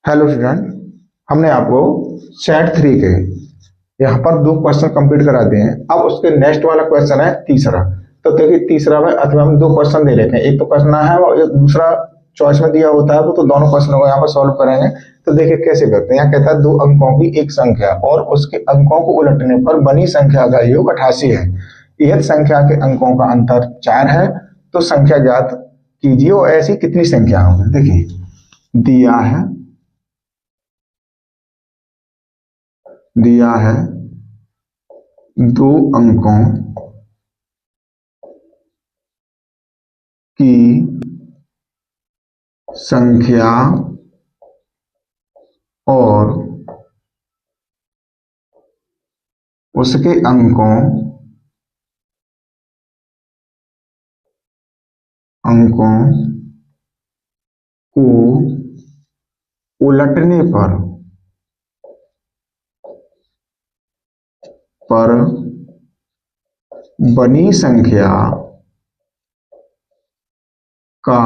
Hello student. हमने आपको set three के यहाँ पर दो क्वेश्चन कंप्लीट करा दिए हैं। अब उसके नेक्स्ट वाला क्वेश्चन है तीसरा। तो देखिए तीसरा में अथवा हम दो क्वेश्चन दे रखे हैं, एक तो क्वेश्चन है और एक दूसरा चॉइस में दिया होता है, वो तो दोनों क्वेश्चनों को यहाँ पर सॉल्व करेंगे। तो देखिए कैसे करते हैं। यहाँ कहता है दो अंकों की एक संख्या और उसके अंकों को उलटने पर बनी संख्या का योग 88 है। यह संख्या के अंकों का अंतर 4 है। तो संख्या ज्ञात कीजिए और ऐसी कितनी संख्या होंगी। देखिए दिया है दो अंकों की संख्या और उसके अंकों को उलटने पर बनी संख्या का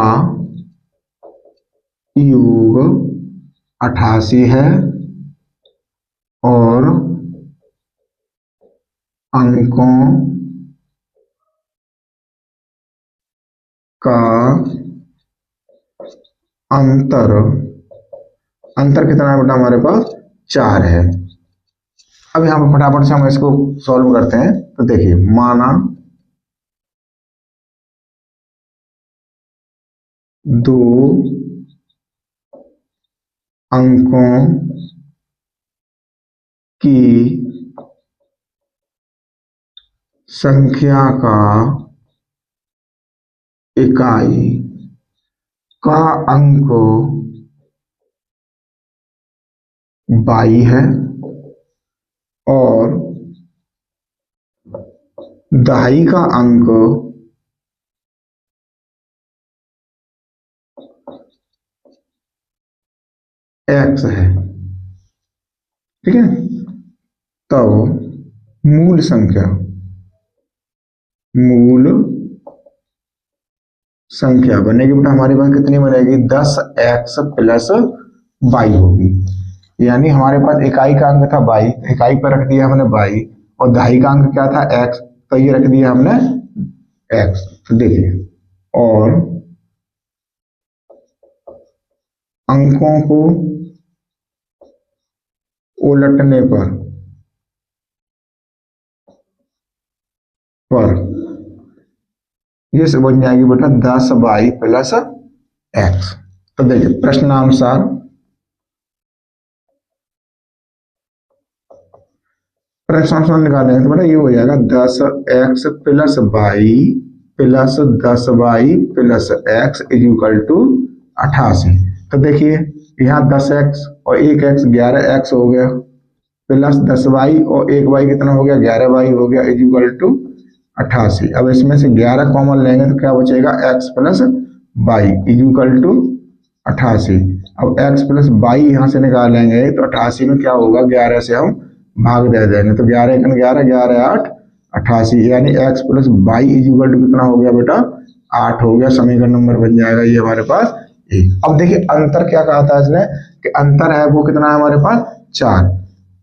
योग 88 है और अंकों का अंतर कितना है बेटा हमारे पास 4 है। अब यहाँ पर फटाफट से हम इसको सॉल्व करते हैं। तो देखिए माना दो अंकों की संख्या का इकाई का अंक 22 है और दहाई का अंक x है। ठीक है, तो मूल संख्या बनेगी बेटा हमारे पास कितनी बनेगी 10x प्लस 22 होगी। यानी हमारे पास इकाई का अंक था 22, इकाई पर रख दिया हमने 22 और दहाई का अंक क्या था x, तो ये रख दिया हमने x। तो देखिए और अंकों को उलटने पर ये से बन जाएगी बेटा 10y प्लस x। तो देखिए प्रश्नानुसार निकालेंगे तो बेटा ये हो जाएगा 10x plus y plus 10y plus x is equal to 88। तो देखिए यहाँ 10x और 1x 11x हो गया प्लस 10y और 1y कितना हो गया 11y हो गया इज इक्वल टू 88। अब इसमें से 11 कॉमन लेंगे तो क्या बचेगा x plus y is equal to 88। अब x प्लस वाई यहाँ से निकालेंगे तो 88 में क्या होगा 11 से हम भाग दे देंगे तो 11 1 11 11 8 88 यानी x plus y is equal to कितना हो गया बेटा 8 हो गया। समीकरण नंबर बन जाएगा ये हमारे पास एक। अब देखिए अंतर क्या कहा था इसने कि अंतर है वो कितना है हमारे पास 4।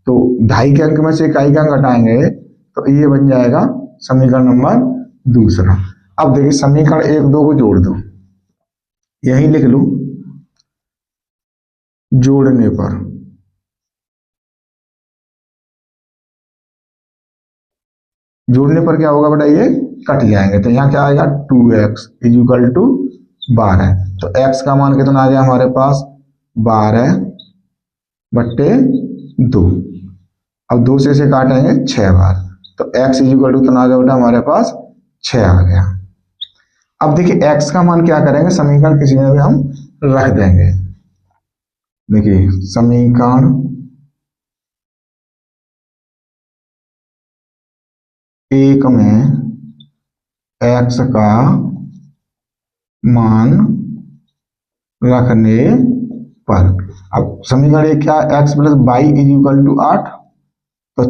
तो ढाई के अंक में से इकाई का अंक हटाएंगे तो ये बन जाएगा समीकरण नंबर दूसरा। अब देखिए समीकरण 1 2 को जोड़ दो, यही लिख लू जोड़ने पर क्या होगा बेटा ये कट जाएंगे तो यहाँ क्या आएगा 2x इज इक्वल टू 12। तो x का मान कितना आ गया हमारे पास 12 बट्टे 2। अब 2 से काटेंगे 6 बार तो x इज इक्वल टू कितना आ गया बेटा हमारे पास 6 आ गया। अब देखिए x का मान क्या करेंगे समीकरण किसी में भी हम रख देंगे। देखिए समीकरण एक में x का मान रखने पर अब समीकरण एक क्या x plus y is equal to 8 तो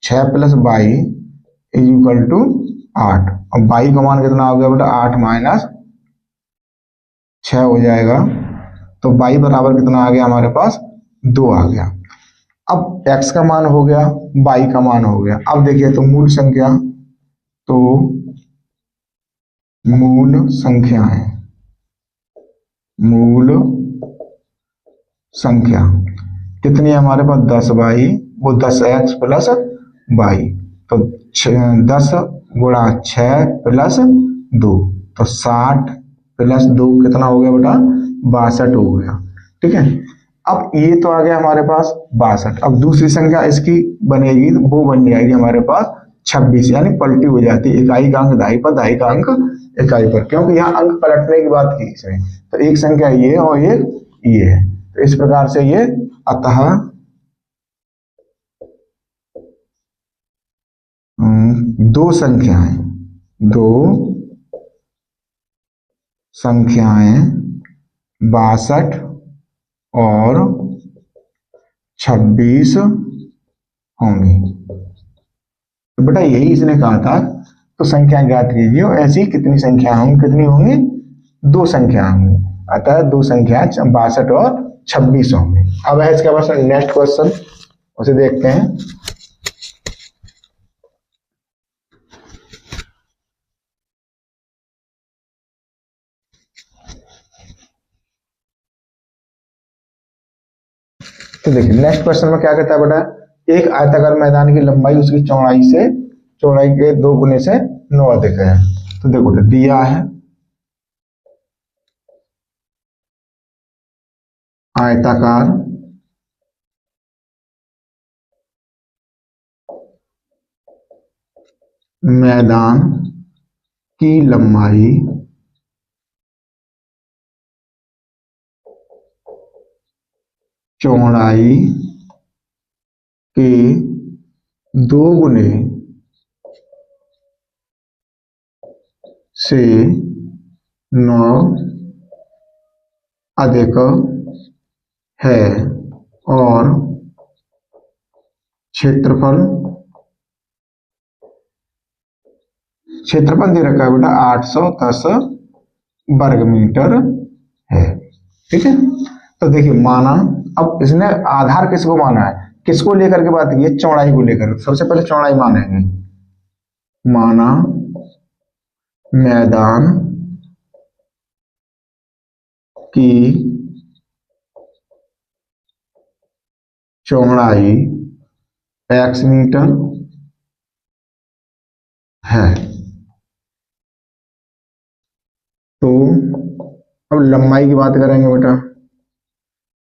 6 plus y is equal to 8 और वाई का मान कितना हो गया बेटा 8 माइनस 6 हो जाएगा। तो y बराबर कितना आ गया हमारे पास, 2 आ गया। अब x का मान हो गया, y का मान हो गया। अब देखिए तो मूल संख्या, तो मूल संख्याएं, मूल संख्या कितनी है हमारे पास, 10y, वो 10x प्लस y। तो 10 गुणा 6 प्लस 2, तो 60 प्लस 2 कितना हो गया बेटा, 62 हो गया। ठीक है, अब ये तो आ गया हमारे पास 62। अब दूसरी संख्या इसकी बनेगी, वो बन जाएगी हमारे पास 26, यानी पलटी हो जाती है, इकाई का अंक दाई पर, दाई का अंक इकाई पर, क्योंकि यहाँ अंक पलटने की बात की इसमें। तो एक संख्या ये है और एक ये है, तो इस प्रकार से ये, अतः दो संख्याएं, दो संख्याएं 62 और 26 होंगी। तो बेटा यही इसने कहा था, तो संख्या ज्ञात कीजिए और ऐसी कितनी संख्या होंगी, कितनी होंगी, दो संख्या होंगी। अतः दो संख्या 62 और 26 होंगी। अब है इसके बाद नेक्स्ट क्वेश्चन, उसे देखते हैं। तो देखिए नेक्स्ट क्वेश्चन में क्या कहता है बेटा, एक आयताकार मैदान की लंबाई उसकी चौड़ाई के 2 गुने से 9 अधिक है। तो देखो दिया है आयताकार मैदान की लंबाई चौड़ाई के 2 गुने से 9 अधिक है और क्षेत्रफल दे रखा है बेटा 810 वर्ग मीटर है। ठीक है, तो देखिए माना, अब इसने आधार किसको माना है, किसको लेकर के बात की है, चौड़ाई को लेकर। सबसे पहले चौड़ाई मानेंगे, माना मैदान की चौड़ाई x मीटर है। तो अब लंबाई की बात करेंगे बेटा,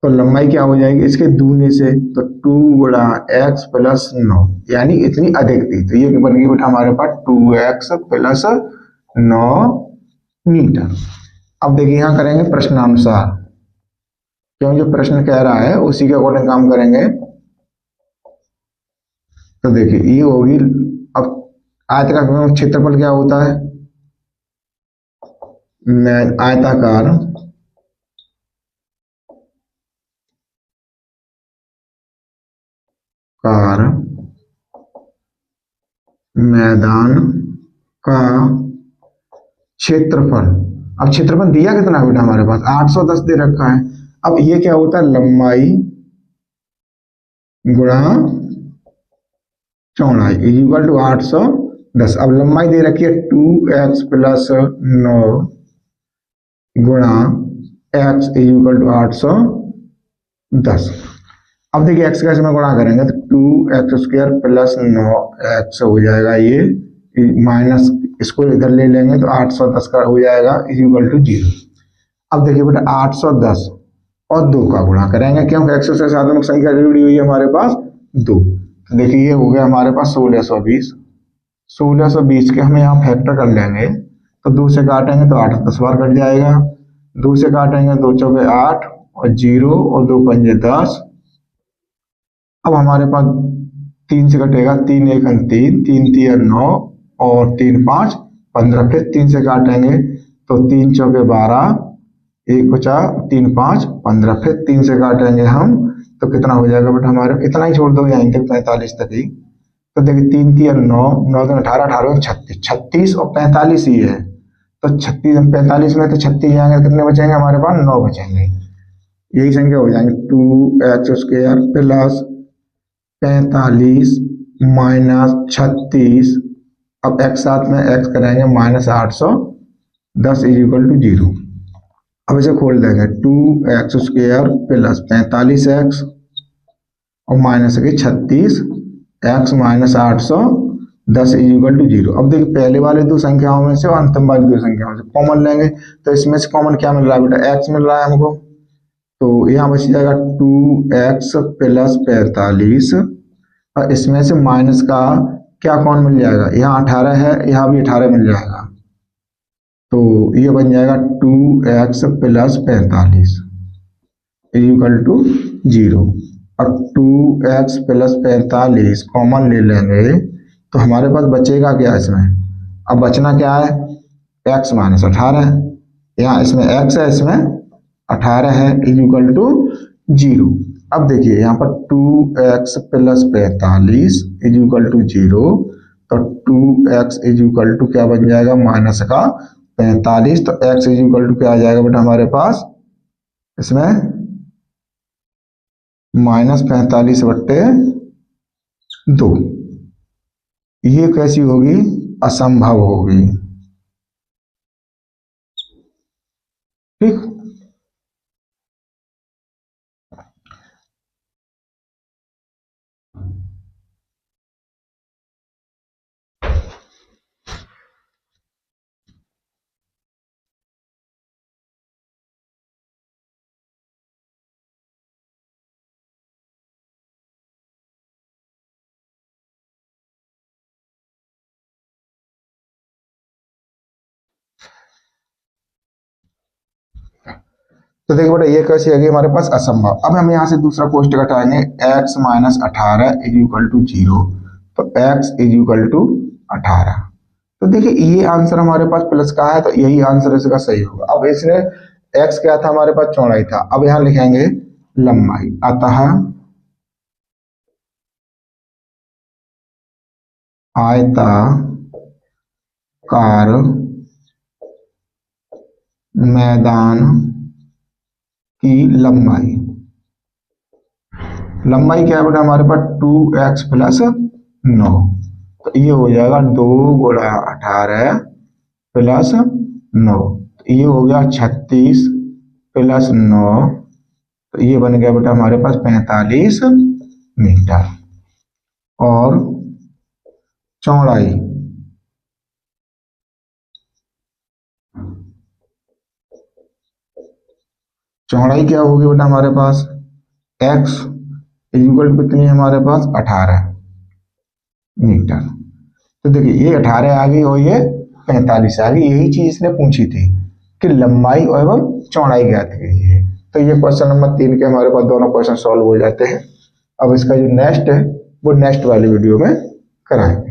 तो लंबाई क्या हो जाएगी इसके दूने से, तो 2 गुणा x प्लस 9, यानी इतनी अधिक थी, तो ये बन गई बेटा हमारे पास 2x प्लस 9 मीटर। अब देखिए यहां करेंगे प्रश्नानुसार, क्यों जो प्रश्न कह रहा है उसी के अकॉर्डिंग काम करेंगे। तो देखिए ये होगी, अब आयताकार क्षेत्रफल क्या होता है, आयताकार मैदान का क्षेत्रफल। अब क्षेत्रफल दिया कितना है बेटा हमारे पास, 810 दे रखा है। अब ये क्या होता है, लंबाई गुणा चौड़ाई इज इक्वल टू 810। अब लंबाई दे रखी है 2x प्लस 9 गुणा x इज इक्वल टू 810। अब देखिए x कैसे में गुणा करेंगे, तो 2x² प्लस 9x हो जाएगा, ये माइनस इसको इधर ले लेंगे तो 810 का हो जाएगा इज इक्वल टू 0। अब देखिए बेटा 810 और 2 का गुणा करेंगे, क्योंकि x से साधनात्मक संख्या जुड़ी हुई है हमारे पास 2। तो देखिए ये हो गया हमारे पास 1620 के हमें यहाँ फैक्टर कर लेंगे, तो 2 से काटेंगे तो 8 10 बार कट जाएगा, 2 से काटेंगे 2 चौके 8 और 0 और 2 पंजे 10। अब हमारे पास 3 से कटेगा, 3 1 3, 3 3 9 और 3 5 15। फिर 3 से काटेंगे तो 3 चौके 12, 1 बचा 3 5 15। फिर 3 से काटेंगे हम तो कितना हो जाएगा बेटा हमारे, इतना ही छोड़ दो यहाँ तक 45 तक ही। तो देखिए 3 3 9, 9 18, 18 36, 36 और 45 ही है, तो 36 45 में तो 36 जाएंगे, कितने बचेंगे हमारे पास? 9 बचेंगे। यही संख्या हो जाएंगे 2x² प्लस 45 माइनस 36। अब x साथ में x करेंगे -810 इज इक्वल टू 0। अब इसे खोल देंगे 2x² प्लस 45x और माइनस के 36 x minus 810 is equal to 0। अब देखिए पहले वाले दो संख्याओं में से और अंतिम वाली दो संख्याओं से कॉमन लेंगे, तो इसमें से कॉमन क्या मिल रहा है बेटा? x मिल रहा है हमको, तो यहाँ बच जाएगा 2x प्लस 45 और इसमें से माइनस का क्या कौन मिल जाएगा? यहाँ 18 है, यहाँ भी 18 मिल जाएगा, तो ये बन जाएगा 2x प्लस 45 इक्वल टू 0। और 2x प्लस 45 कॉमन ले लेंगे तो हमारे पास बचेगा क्या इसमें? अब बचना क्या है? x माइनस 18, यहाँ इसमें x है, इसमें 18 है, इक्वल टू 0। अब देखिए यहाँ पर 2x प्लस 45 इक्वल टू 0, तो 2x इक्वल टू क्या बन जाएगा? माइनस का 45, तो x इक्वल टू क्या आ जाएगा बेटा हमारे पास इसमें? -45/2। ये कैसी होगी? असंभव होगी। ठीक, तो देखिए बेटा ये कैसी आ गई हमारे पास? असंभव। अब हम यहाँ से दूसरा कोष्टक हटाएंगे, x minus 18 is equal to 0, तो x इज इक्वल टू 18। तो देखिए ये आंसर हमारे पास प्लस का है, तो यही आंसर इसका सही होगा। अब इसने x क्या था हमारे पास? चौड़ाई था। अब यहाँ लिखेंगे लंबाई, अतः आयताकार मैदान की लंबाई, लंबाई क्या है बेटा हमारे पास? 2x प्लस 9, तो ये हो जाएगा 2 गुणा 18 प्लस 9, तो ये हो गया 36 प्लस 9, तो ये बन गया बेटा हमारे पास 45 मीटर। और चौड़ाई, चौड़ाई क्या होगी बेटा हमारे पास? x इक्वल टू कितनी है हमारे पास? 18 मीटर। तो देखिए ये 18 आ गई और ये 45 आ गई। यही चीज इसने पूछी थी कि लंबाई एवं चौड़ाई ज्ञात कीजिए। तो ये क्वेश्चन नंबर 3 के हमारे पास दोनों क्वेश्चन सॉल्व हो जाते हैं। अब इसका जो नेक्स्ट है वो नेक्स्ट वाली वीडियो में कराएंगे।